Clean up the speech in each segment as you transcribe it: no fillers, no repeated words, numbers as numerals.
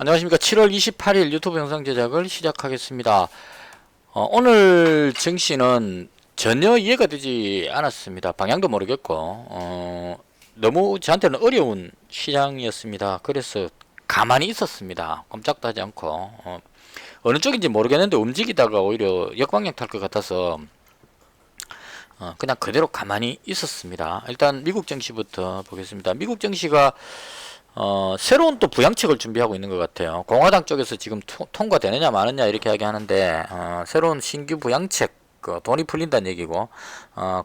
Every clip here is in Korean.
안녕하십니까. 7월 28일 유튜브 영상 제작을 시작하겠습니다. 오늘 증시는 전혀 이해가 되지 않았습니다. 방향도 모르겠고 너무 저한테는 어려운 시장이었습니다. 그래서 가만히 있었습니다. 꼼짝도 하지 않고 어느 쪽인지 모르겠는데 움직이다가 오히려 역방향 탈 것 같아서 그냥 그대로 가만히 있었습니다. 일단 미국 증시부터 보겠습니다. 미국 증시가 새로운 또 부양책을 준비하고 있는 것 같아요. 공화당 쪽에서 지금 통과되느냐 마느냐 이렇게 이야기하는데 새로운 신규 부양책 돈이 풀린다는 얘기고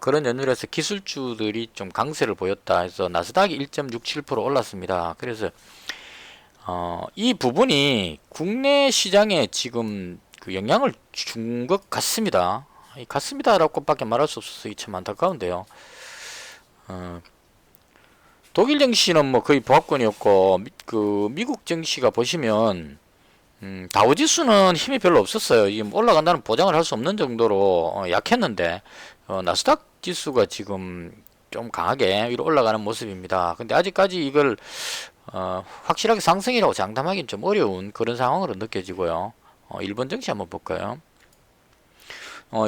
그런 연유에서 기술주들이 좀 강세를 보였다 해서 나스닥이 1.67% 올랐습니다. 그래서 이 부분이 국내 시장에 지금 그 영향을 준 것 같습니다. 같습니다라고밖에 말할 수 없어서 참 안타까운데요. 독일 증시는 뭐 거의 보합권이었고 그 미국 증시가 보시면 다우지수는 힘이 별로 없었어요. 지금 올라간다는 보장을 할 수 없는 정도로 약했는데 나스닥 지수가 지금 좀 강하게 위로 올라가는 모습입니다. 근데 아직까지 이걸 확실하게 상승이라고 장담하기는 좀 어려운 그런 상황으로 느껴지고요. 일본 증시 한번 볼까요?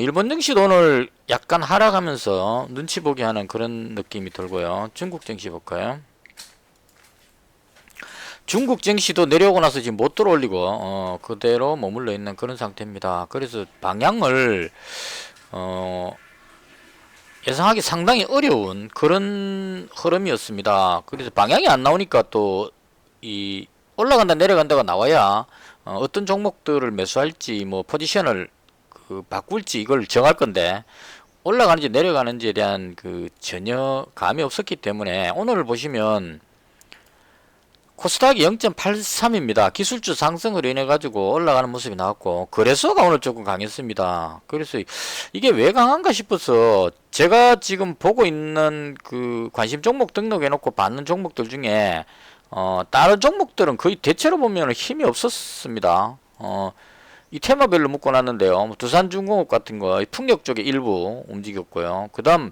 일본 증시도 오늘 약간 하락하면서 눈치 보기 하는 그런 느낌이 들고요. 중국 증시 볼까요? 중국 증시도 내려오고 나서 지금 못 들어올리고 그대로 머물러 있는 그런 상태입니다. 그래서 방향을 예상하기 상당히 어려운 그런 흐름이었습니다. 그래서 방향이 안 나오니까 또 이 올라간다 내려간다가 나와야 어떤 종목들을 매수할지 뭐 포지션을 바꿀지 이걸 정할 건데 올라가는지 내려가는지에 대한 그 전혀 감이 없었기 때문에 오늘 보시면 코스닥이 0.83입니다. 기술주 상승으로 인해 가지고 올라가는 모습이 나왔고 거래소가 오늘 조금 강했습니다. 그래서 이게 왜 강한가 싶어서 제가 지금 보고 있는 그 관심 종목 등록해 놓고 받는 종목들 중에 다른 종목들은 거의 대체로 보면 힘이 없었습니다. 이 테마별로 묶어놨는데요. 뭐 두산중공업 같은 거 풍력 쪽에 일부 움직였고요. 그 다음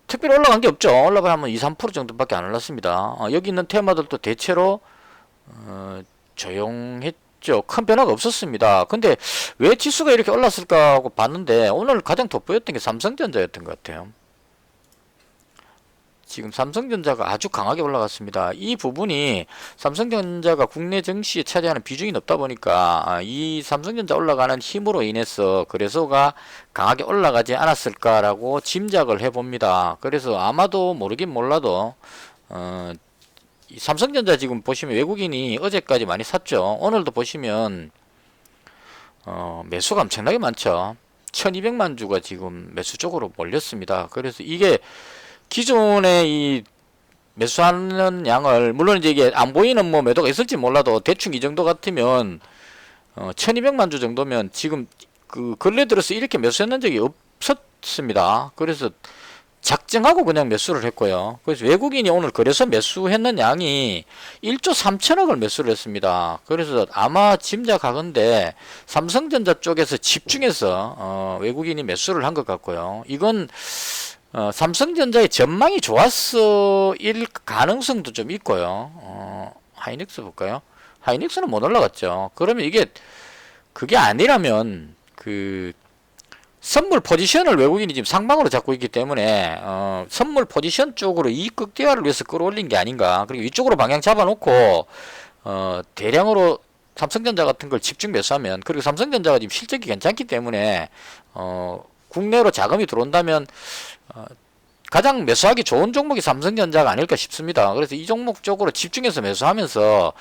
특별히 올라간 게 없죠. 올라가면 한 2~3% 정도밖에 안 올랐습니다. 여기 있는 테마들도 대체로 조용했죠. 큰 변화가 없었습니다. 근데 왜 지수가 이렇게 올랐을까 하고 봤는데 오늘 가장 돋보였던 게 삼성전자였던 것 같아요. 지금 삼성전자가 아주 강하게 올라갔습니다. 이 부분이 삼성전자가 국내 증시에 차지하는 비중이 높다 보니까 이 삼성전자 올라가는 힘으로 인해서 거래소가 강하게 올라가지 않았을까라고 짐작을 해봅니다. 그래서 아마도 모르긴 몰라도 이 삼성전자 지금 보시면 외국인이 어제까지 많이 샀죠. 오늘도 보시면 매수가 엄청나게 많죠. 1200만 주가 지금 매수 쪽으로 몰렸습니다. 그래서 이게 기존에 이 매수하는 양을 물론 이제 이게 안 보이는 뭐 매도가 있을지 몰라도 대충 이 정도 같으면 1200만 주 정도면 지금 그 근래 들어서 이렇게 매수했는 적이 없었습니다. 그래서 작정하고 그냥 매수를 했고요. 그래서 외국인이 오늘 거래소 매수했는 양이 1조 3천억을 매수를 했습니다. 그래서 아마 짐작하건대 삼성전자 쪽에서 집중해서 외국인이 매수를 한 것 같고요. 이건 삼성전자의 전망이 좋았어 일 가능성도 좀 있고요. 하이닉스 볼까요? 하이닉스는 못 올라갔죠. 그러면 이게 그게 아니라면 그 선물 포지션을 외국인이 지금 상방으로 잡고 있기 때문에 선물 포지션 쪽으로 이익 극대화를 위해서 끌어올린 게 아닌가. 그리고 이쪽으로 방향 잡아놓고 대량으로 삼성전자 같은 걸 집중 매수하면 그리고 삼성전자가 지금 실적이 괜찮기 때문에 국내로 자금이 들어온다면 가장 매수하기 좋은 종목이 삼성전자가 아닐까 싶습니다. 그래서 이 종목 쪽으로 집중해서 매수하면서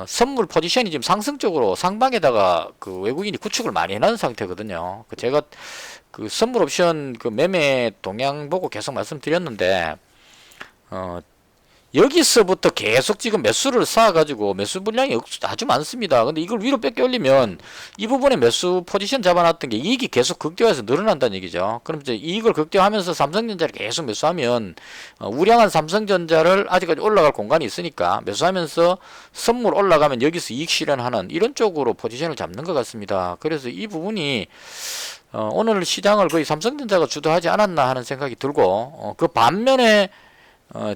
선물 포지션이 지금 상승적으로 상방에다가 그 외국인이 구축을 많이 해놓은 상태거든요. 제가 그 선물 옵션 그 매매 동향 보고 계속 말씀드렸는데 여기서부터 계속 지금 매수를 쌓아가지고 매수 물량이 아주 많습니다. 근데 이걸 위로 뺏겨 올리면 이 부분에 매수 포지션 잡아놨던 게 이익이 계속 극대화해서 늘어난다는 얘기죠. 그럼 이제 이익을 극대화하면서 삼성전자를 계속 매수하면 우량한 삼성전자를 아직까지 올라갈 공간이 있으니까 매수하면서 선물 올라가면 여기서 이익 실현하는 이런 쪽으로 포지션을 잡는 것 같습니다. 그래서 이 부분이 오늘 시장을 거의 삼성전자가 주도하지 않았나 하는 생각이 들고 그 반면에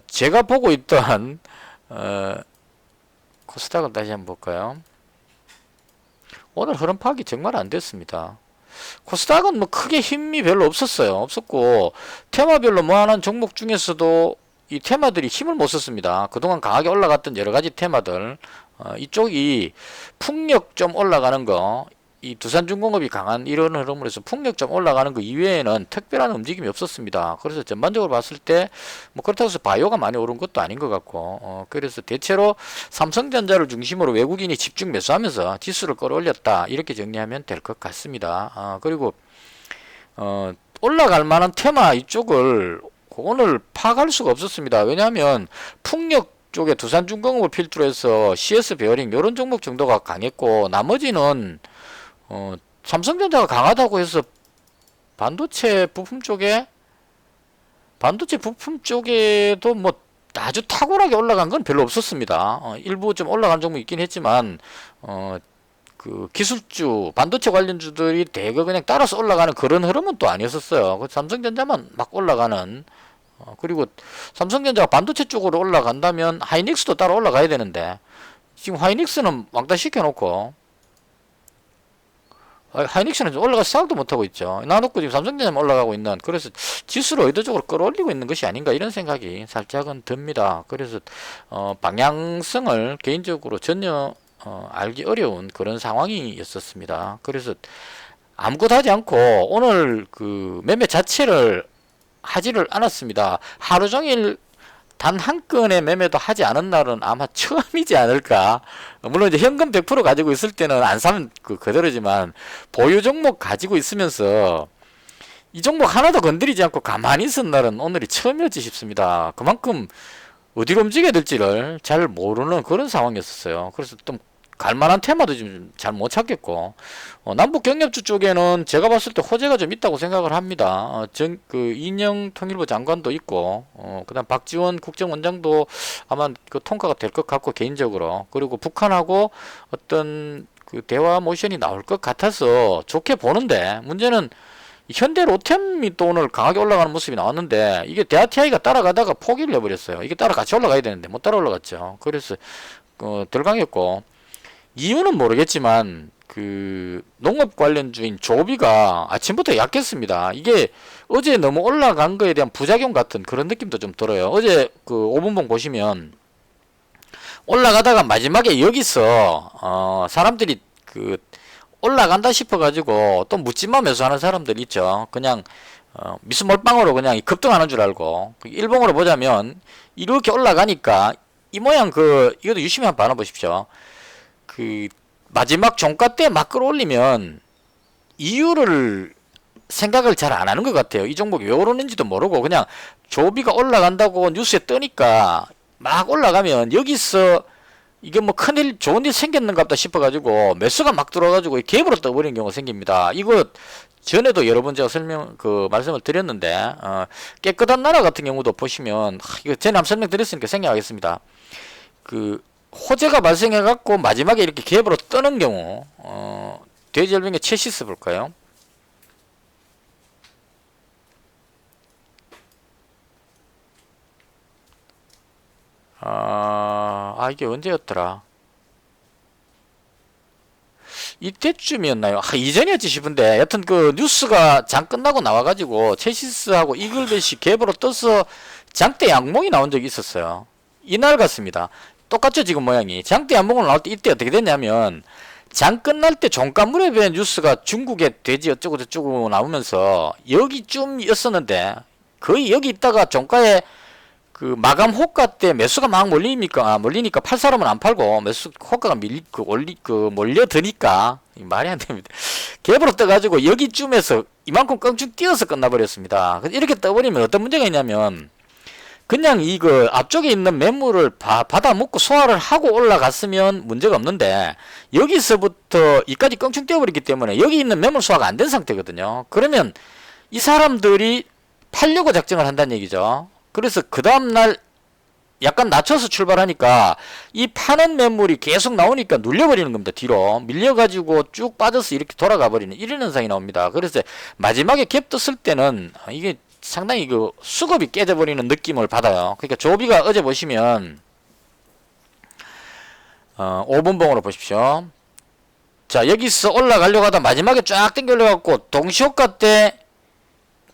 제가 보고 있던 코스닥을 다시 한번 볼까요? 오늘 흐름 파악이 정말 안 됐습니다. 코스닥은 뭐 크게 힘이 별로 없었어요. 없었고 테마별로 무한한 종목 중에서도 이 테마들이 힘을 못 썼습니다. 그동안 강하게 올라갔던 여러 가지 테마들, 이쪽이 풍력 좀 올라가는 거, 이 두산중공업이 강한 이런 흐름으로 해서 풍력 좀 올라가는 거 이외에는 특별한 움직임이 없었습니다. 그래서 전반적으로 봤을 때 뭐 그렇다고 해서 바이오가 많이 오른 것도 아닌 것 같고, 그래서 대체로 삼성전자를 중심으로 외국인이 집중 매수하면서 지수를 끌어올렸다, 이렇게 정리하면 될 것 같습니다. 그리고 올라갈 만한 테마 이쪽을 오늘 파악할 수가 없었습니다. 왜냐하면 풍력 쪽에 두산중공업을 필두로 해서 CS 베어링 이런 종목 정도가 강했고, 나머지는 삼성전자가 강하다고 해서 반도체 부품 쪽에도 뭐 아주 탁월하게 올라간 건 별로 없었습니다. 일부 좀 올라간 종목 있긴 했지만 그 기술주 반도체 관련주들이 대거 그냥 따라서 올라가는 그런 흐름은 또 아니었었어요. 삼성전자만 막 올라가는, 그리고 삼성전자가 반도체 쪽으로 올라간다면 하이닉스도 따라 올라가야 되는데 지금 하이닉스는 왕따 시켜놓고, 하이닉스는 올라갈 생각도 못하고 있죠. 나놓고 지금 삼성전자만 올라가고 있는, 그래서 지수를 의도적으로 끌어올리고 있는 것이 아닌가, 이런 생각이 살짝은 듭니다. 그래서 방향성을 개인적으로 전혀 알기 어려운 그런 상황이었었습니다. 그래서 아무것도 하지 않고 오늘 그 매매 자체를 하지를 않았습니다. 하루 종일 단 한 건의 매매도 하지 않은 날은 아마 처음이지 않을까. 물론 이제 현금 100% 가지고 있을 때는 안 사면 그대로지만, 보유 종목 가지고 있으면서 이 종목 하나도 건드리지 않고 가만히 있은 날은 오늘이 처음이었지 싶습니다. 그만큼 어디로 움직여야 될지를 잘 모르는 그런 상황이었어요. 그래서 좀 갈만한 테마도 좀 잘 못 찾겠고, 남북 경협주 쪽에는 제가 봤을 때 호재가 좀 있다고 생각을 합니다. 이인영 통일부 장관도 있고, 그다음 박지원 국정원장도 아마 그 통과가 될 것 같고, 개인적으로. 그리고 북한하고 어떤 그 대화 모션이 나올 것 같아서 좋게 보는데, 문제는 현대 로템이 또 오늘 강하게 올라가는 모습이 나왔는데, 이게 대하TI가 따라가다가 포기를 해버렸어요. 이게 따라 같이 올라가야 되는데 못 따라 올라갔죠. 그래서 덜 강했고, 이유는 모르겠지만 그 농업 관련주인 조비가 아침부터 약했습니다. 이게 어제 너무 올라간 거에 대한 부작용 같은 그런 느낌도 좀 들어요. 어제 그 5분봉 보시면 올라가다가 마지막에 여기서 사람들이 그 올라간다 싶어 가지고 또 묻지마 매수하는 사람들 있죠. 그냥 미수 몰빵으로 그냥 급등하는 줄 알고, 일봉으로 보자면 이렇게 올라가니까 이 모양, 이것도 유심히 한번 봐보십시오. 그 마지막 종가 때 막 끌어올리면 이유를 생각을 잘 안 하는 것 같아요. 이 종목이 왜 오르는지도 모르고 그냥 조비가 올라간다고 뉴스에 뜨니까 막 올라가면 여기서 이게 뭐 큰일 좋은 일 생겼는가 보다 싶어가지고 매수가 막 들어가지고 갭으로 떠버리는 경우가 생깁니다. 이거 전에도 여러 번 제가 말씀을 드렸는데, 깨끗한 나라 같은 경우도 보시면, 이거 전에 한번 설명드렸으니까 생략하겠습니다. 호재가 발생해갖고 마지막에 이렇게 갭으로 뜨는 경우, 돼지열병의 체시스 볼까요? 이게 언제였더라? 이때쯤이었나요? 이전이었지 싶은데, 여튼 그 뉴스가 장 끝나고 나와가지고 체시스하고 이글벳이 갭으로 떠서 장대 양봉이 나온 적이 있었어요. 이날 같습니다. 똑같죠, 지금 모양이. 장대 양봉을 나올 때 이때 어떻게 됐냐면, 장 끝날 때 종가물에 대한 뉴스가 중국의 돼지 어쩌고 저쩌고 나오면서 여기쯤이었었는데, 거의 여기 있다가 종가에 그 마감 호가 때 매수가 막 몰리니까 팔 사람은 안 팔고 매수 호가가 몰려드니까 말이 안 됩니다. 갭으로 떠가지고 여기쯤에서 이만큼 껑충 뛰어서 끝나버렸습니다. 이렇게 떠버리면 어떤 문제가 있냐면, 그냥 이거 앞쪽에 있는 매물을 받아 먹고 소화를 하고 올라갔으면 문제가 없는데, 여기서부터 이까지 껑충 뛰어버렸기 때문에 여기 있는 매물 소화가 안 된 상태거든요. 그러면 이 사람들이 팔려고 작정을 한다는 얘기죠. 그래서 그 다음날 약간 낮춰서 출발하니까 이 파는 매물이 계속 나오니까 눌려버리는 겁니다. 뒤로 밀려가지고 쭉 빠져서 이렇게 돌아가 버리는 이런 현상이 나옵니다. 그래서 마지막에 갭 떴을 때는 이게 상당히 그 수급이 깨져버리는 느낌을 받아요. 그러니까 조비가 어제 보시면 5분봉으로 보십시오. 자, 여기서 올라가려고 하다 마지막에 쫙 당겨 올려갖고 동시호가 때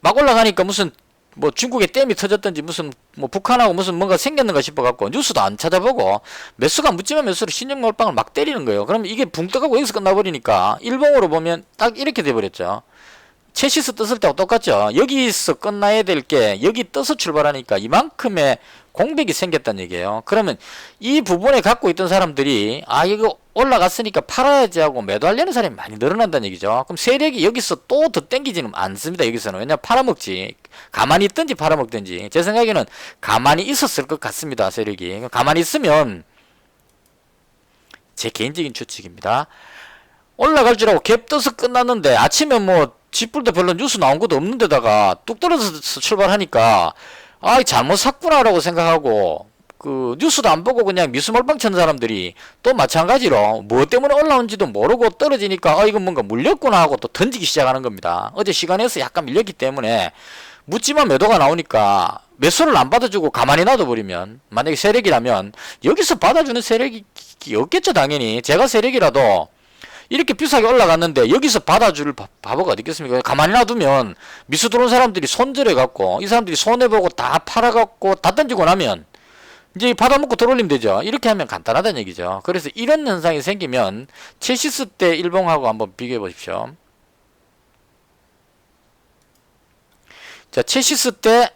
막 올라가니까 무슨 뭐 중국에 댐이 터졌던지 무슨 뭐 북한하고 무슨 뭔가 생겼는가 싶어갖고 뉴스도 안 찾아보고 매수가 묻지마 매수로 신용몰빵을 막 때리는 거예요. 그럼 이게 붕 떠가고 여기서 끝나버리니까 일봉으로 보면 딱 이렇게 돼버렸죠. 체시스 떴을 때하고 똑같죠. 여기서 끝나야 될 게 여기 떠서 출발하니까 이만큼의 공백이 생겼다는 얘기예요. 그러면 이 부분에 갖고 있던 사람들이 아 이거 올라갔으니까 팔아야지 하고 매도하려는 사람이 많이 늘어난다는 얘기죠. 그럼 세력이 여기서 또 더 땡기지는 않습니다. 여기서는. 왜냐면 팔아먹지. 가만히 있든지 팔아먹든지. 제 생각에는 가만히 있었을 것 같습니다. 세력이. 가만히 있으면 제 개인적인 추측입니다. 올라갈 줄 알고 갭 떠서 끝났는데 아침에 뭐 짓불도 별로 뉴스 나온 것도 없는 데다가 뚝 떨어져서 출발하니까 아 잘못 샀구나라고 생각하고 그 뉴스도 안 보고 그냥 미수몰빵 친 사람들이 또 마찬가지로 뭐 때문에 올라온지도 모르고 떨어지니까 아 이건 뭔가 물렸구나 하고 또 던지기 시작하는 겁니다. 어제 시간에서 약간 밀렸기 때문에 묻지마 매도가 나오니까 매수를 안 받아주고 가만히 놔둬버리면 만약에 세력이라면 여기서 받아주는 세력이 없겠죠. 당연히 제가 세력이라도 이렇게 비싸게 올라갔는데 여기서 받아줄 바보가 어디 있겠습니까? 가만히 놔두면 미수 들어온 사람들이 손절해갖고 이 사람들이 손해보고 다 팔아갖고 다 던지고 나면 이제 받아먹고 들어올리면 되죠. 이렇게 하면 간단하다는 얘기죠. 그래서 이런 현상이 생기면 체시스 때 일봉하고 한번 비교해 보십시오. 자, 체시스 때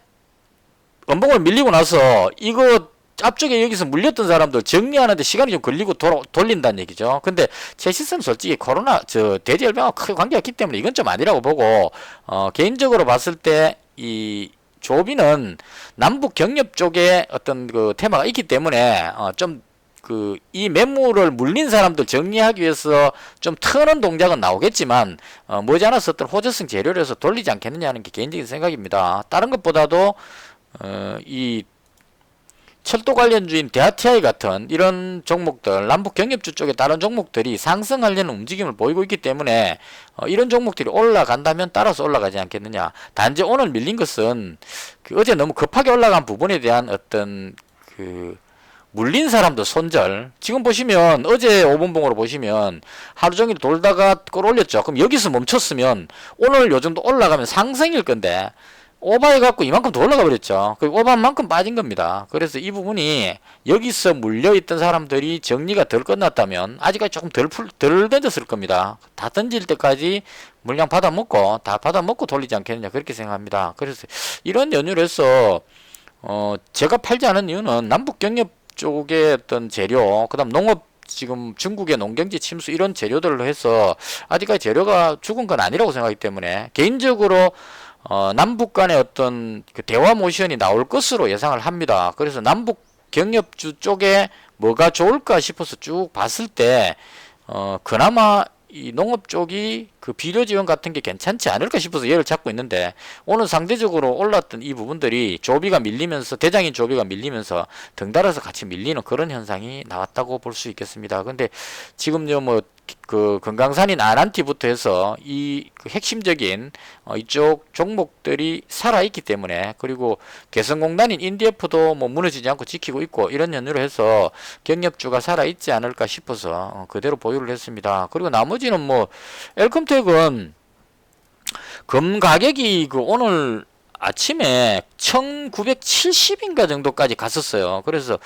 원봉을 밀리고 나서 이거 앞쪽에 여기서 물렸던 사람들 정리하는데 시간이 좀 걸리고 돌린다는 얘기죠. 근데 체시스는 솔직히 코로나 대지열병하고 크게 관계가 없기 때문에 이건 좀 아니라고 보고 개인적으로 봤을 때 이 조비는 남북 경협 쪽에 어떤 그 테마가 있기 때문에 좀 그 이 매물을 물린 사람들 정리하기 위해서 좀 트는 동작은 나오겠지만 머지않아서 어떤 호재성 재료를 해서 돌리지 않겠느냐는 게 개인적인 생각입니다. 다른 것보다도 이 철도 관련주인 대하TI 같은 이런 종목들 남북 경협주 쪽에 다른 종목들이 상승하려는 움직임을 보이고 있기 때문에 이런 종목들이 올라간다면 따라서 올라가지 않겠느냐. 단지 오늘 밀린 것은 그 어제 너무 급하게 올라간 부분에 대한 어떤 그 물린 사람도 손절. 지금 보시면 어제 5분봉으로 보시면 하루 종일 돌다가 끌어올렸죠. 그럼 여기서 멈췄으면 오늘 요 정도 올라가면 상승일 건데 오버해갖고 이만큼 더 올라가 버렸죠. 그 오버한 만큼 빠진 겁니다. 그래서 이 부분이 여기서 물려있던 사람들이 정리가 덜 끝났다면 아직까지 조금 덜 던졌을 겁니다. 다 던질 때까지 물량 받아먹고 다 받아먹고 돌리지 않겠느냐 그렇게 생각합니다. 그래서 이런 연유로 해서 제가 팔지 않은 이유는 남북 경협 쪽의 어떤 재료 그 다음 농업 지금 중국의 농경지 침수 이런 재료들로 해서 아직까지 재료가 죽은 건 아니라고 생각하기 때문에 개인적으로 남북 간의 어떤 그 대화 모션이 나올 것으로 예상을 합니다. 그래서 남북 경협주 쪽에 뭐가 좋을까 싶어서 쭉 봤을 때 그나마 이 농업 쪽이 그 비료 지원 같은 게 괜찮지 않을까 싶어서 얘를 잡고 있는데 오늘 상대적으로 올랐던 이 부분들이 조비가 밀리면서 대장인 조비가 밀리면서 덩달아서 같이 밀리는 그런 현상이 나왔다고 볼 수 있겠습니다. 근데 지금요 뭐 그 금강산인 아난티부터 해서 이 그 핵심적인 이쪽 종목들이 살아있기 때문에 그리고 개성공단인 인디에프도 뭐 무너지지 않고 지키고 있고 이런 연유로 해서 경협주가 살아있지 않을까 싶어서 그대로 보유를 했습니다. 그리고 나머지는 뭐 엘컴텍은 금 가격이 그 오늘 아침에 1970인가 정도까지 갔었어요. 그래서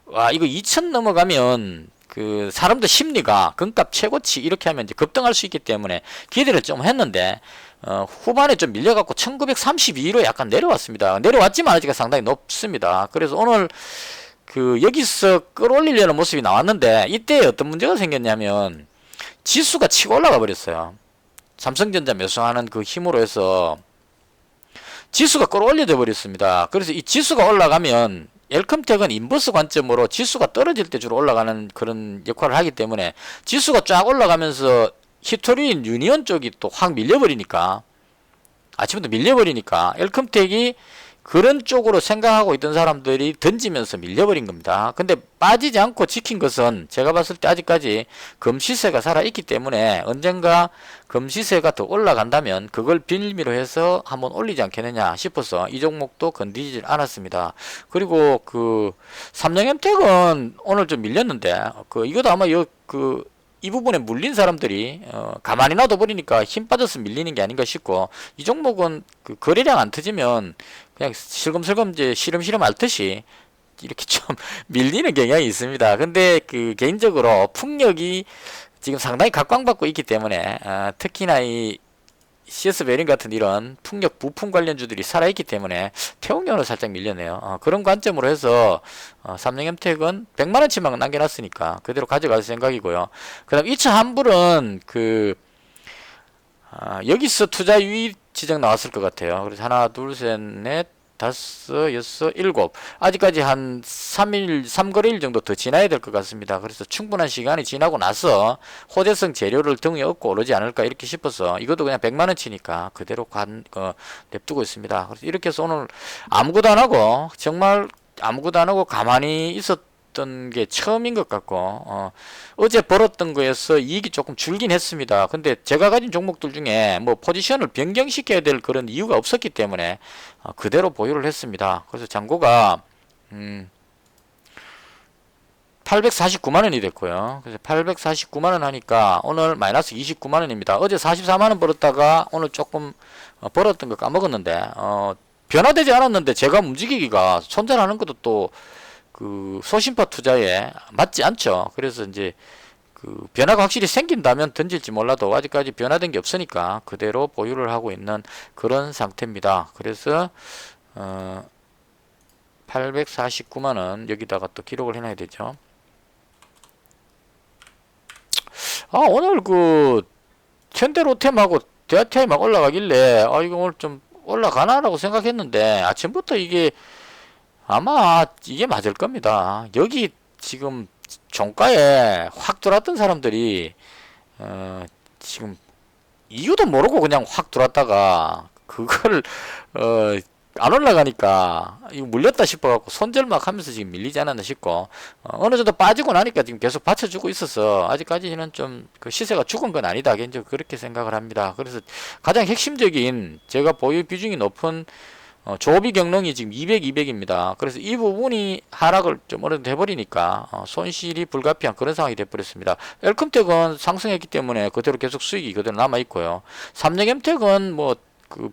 와 이거 2000 넘어가면 그 사람들 심리가 금값 최고치 이렇게 하면 이제 급등할 수 있기 때문에 기대를 좀 했는데 후반에 좀 밀려갖고 1932로 약간 내려왔습니다. 내려왔지만 아직 상당히 높습니다. 그래서 오늘 그 여기서 끌어올리려는 모습이 나왔는데 이때 어떤 문제가 생겼냐면 지수가 치고 올라가 버렸어요. 삼성전자 매수하는 그 힘으로 해서 지수가 끌어올려져 버렸습니다. 그래서 이 지수가 올라가면 엘컴텍은 인버스 관점으로 지수가 떨어질 때 주로 올라가는 그런 역할을 하기 때문에 지수가 쫙 올라가면서 히스토리인 유니온 쪽이 또 확 밀려버리니까 아침부터 밀려버리니까 엘컴텍이 그런 쪽으로 생각하고 있던 사람들이 던지면서 밀려버린 겁니다. 근데 빠지지 않고 지킨 것은 제가 봤을 때 아직까지 금시세가 살아있기 때문에 언젠가 금시세가 더 올라간다면 그걸 빌미로 해서 한번 올리지 않겠느냐 싶어서 이 종목도 건드리질 않았습니다. 그리고 그 삼성엠텍은 오늘 좀 밀렸는데 이것도 아마 이 부분에 물린 사람들이 가만히 놔둬버리니까 힘 빠져서 밀리는 게 아닌가 싶고, 이 종목은 그 거래량 안 터지면 그냥 슬금슬금 이제 시름시름 앓듯이 이렇게 좀 밀리는 경향이 있습니다. 근데 그 개인적으로 풍력이 지금 상당히 각광받고 있기 때문에 특히나 이 CS 베링 같은 이런 풍력 부품 관련주들이 살아있기 때문에 태용량으로 살짝 밀렸네요. 그런 관점으로 해서 삼성엠텍은 100만원치만 남겨놨으니까 그대로 가져갈 생각이고요. 그 다음 2차 환불은 여기서 투자 유의 지정 나왔을 것 같아요. 그래서 하나, 둘, 셋, 넷, 다섯, 여섯, 일곱. 아직까지 한 3일, 3거래일 정도 더 지나야 될 것 같습니다. 그래서 충분한 시간이 지나고 나서 호재성 재료를 등에 얻고 오르지 않을까 이렇게 싶어서, 이것도 그냥 100만원치니까 그대로 냅두고 있습니다. 그래서 이렇게 해서 오늘 아무것도 안 하고, 정말 아무것도 안 하고 가만히 있었던 게 처음인 것 같고, 어제 벌었던 거에서 이익이 조금 줄긴 했습니다. 근데 제가 가진 종목들 중에 뭐 포지션을 변경시켜야 될 그런 이유가 없었기 때문에 그대로 보유를 했습니다. 그래서 잔고가 849만원이 됐고요. 그래서 849만원 하니까 오늘 마이너스 29만원입니다. 어제 44만원 벌었다가 오늘 조금 벌었던 거 까먹었는데 변화되지 않았는데 제가 움직이기가 손절하는 것도 또 소심파 투자에 맞지 않죠. 그래서 이제 변화가 확실히 생긴다면 던질지 몰라도 아직까지 변화된 게 없으니까 그대로 보유를 하고 있는 그런 상태입니다. 그래서 849만원 여기다가 또 기록을 해놔야 되죠. 오늘 현대로템하고 대하티아이 막 올라가길래 이거 오늘 좀 올라가나라고 생각했는데 아침부터 이게 아마 이게 맞을 겁니다. 여기 지금 종가에 확 들어왔던 사람들이 지금 이유도 모르고 그냥 확 들어왔다가 그걸 안 올라가니까 이거 물렸다 싶어갖고 손절 막 하면서 지금 밀리지 않았나 싶고, 어느 정도 빠지고 나니까 지금 계속 받쳐주고 있어서 아직까지는 좀 시세가 죽은 건 아니다, 개인적으로 그렇게 생각을 합니다. 그래서 가장 핵심적인 제가 보유 비중이 높은 조비 경롱이 지금 200, 200입니다. 그래서 이 부분이 하락을 좀 어느 정도 해버리니까 손실이 불가피한 그런 상황이 돼버렸습니다. 엘컴텍은 상승했기 때문에 그대로 계속 수익이 그대로 남아있고요. 삼성엠텍은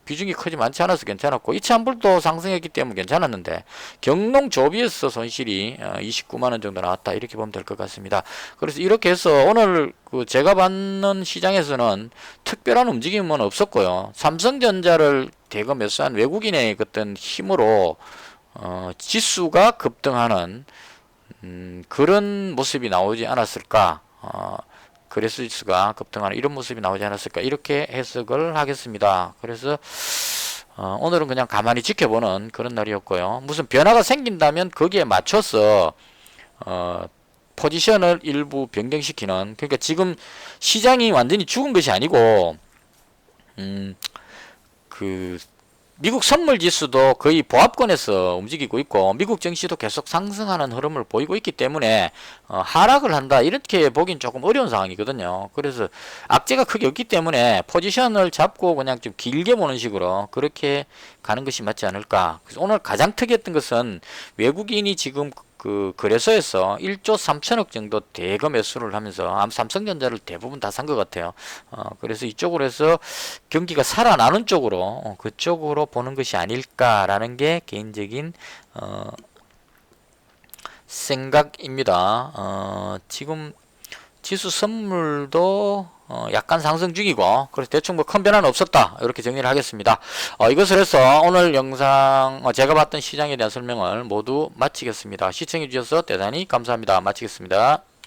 비중이 크지 많지 않아서 괜찮았고, 이차환불도 상승했기 때문에 괜찮았는데 경농 조비에서 손실이 29만원 정도 나왔다, 이렇게 보면 될 것 같습니다. 그래서 이렇게 해서 오늘 제가 받는 시장에서는 특별한 움직임은 없었고요. 삼성전자를 대거 매수한 외국인의 어떤 힘으로 지수가 급등하는 그런 모습이 나오지 않았을까, 그레스지수가 급등하는 이런 모습이 나오지 않았을까, 이렇게 해석을 하겠습니다. 그래서 오늘은 그냥 가만히 지켜보는 그런 날이었고요. 무슨 변화가 생긴다면 거기에 맞춰서 포지션을 일부 변경시키는, 그러니까 지금 시장이 완전히 죽은 것이 아니고 미국 선물 지수도 거의 보합권에서 움직이고 있고 미국 증시도 계속 상승하는 흐름을 보이고 있기 때문에 하락을 한다, 이렇게 보긴 조금 어려운 상황이거든요. 그래서 악재가 크게 없기 때문에 포지션을 잡고 그냥 좀 길게 보는 식으로 그렇게 가는 것이 맞지 않을까. 그래서 오늘 가장 특이했던 것은 외국인이 지금 거래소에서 1조 3천억 정도 대거 매수를 하면서 삼성전자를 대부분 다 산 것 같아요. 그래서 이쪽으로 해서 경기가 살아나는 쪽으로 그쪽으로 보는 것이 아닐까라는 게 개인적인 생각입니다. 지금 지수 선물도 약간 상승 중이고, 그래서 대충 큰 변화는 없었다, 이렇게 정리를 하겠습니다. 이것을 해서 오늘 영상 제가 봤던 시장에 대한 설명을 모두 마치겠습니다. 시청해 주셔서 대단히 감사합니다. 마치겠습니다.